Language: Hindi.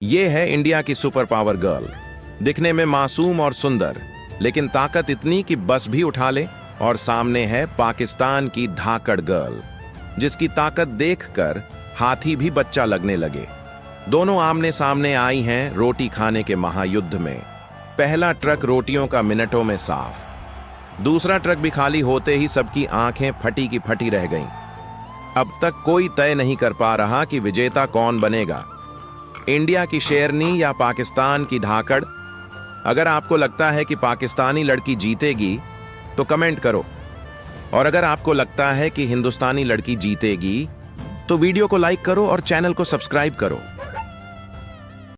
ये है इंडिया की सुपर पावर गर्ल। दिखने में मासूम और सुंदर, लेकिन ताकत इतनी कि बस भी उठा ले। और सामने है पाकिस्तान की धाकड़ गर्ल, जिसकी ताकत देखकर हाथी भी बच्चा लगने लगे। दोनों आमने सामने आई हैं रोटी खाने के महायुद्ध में। पहला ट्रक रोटियों का मिनटों में साफ, दूसरा ट्रक भी खाली होते ही सबकी आंखें फटी की फटी रह गईं। अब तक कोई तय नहीं कर पा रहा कि विजेता कौन बनेगा, इंडिया की शेरनी या पाकिस्तान की धाकड़। अगर आपको लगता है कि पाकिस्तानी लड़की जीतेगी तो कमेंट करो, और अगर आपको लगता है कि हिंदुस्तानी लड़की जीतेगी तो वीडियो को लाइक करो और चैनल को सब्सक्राइब करो।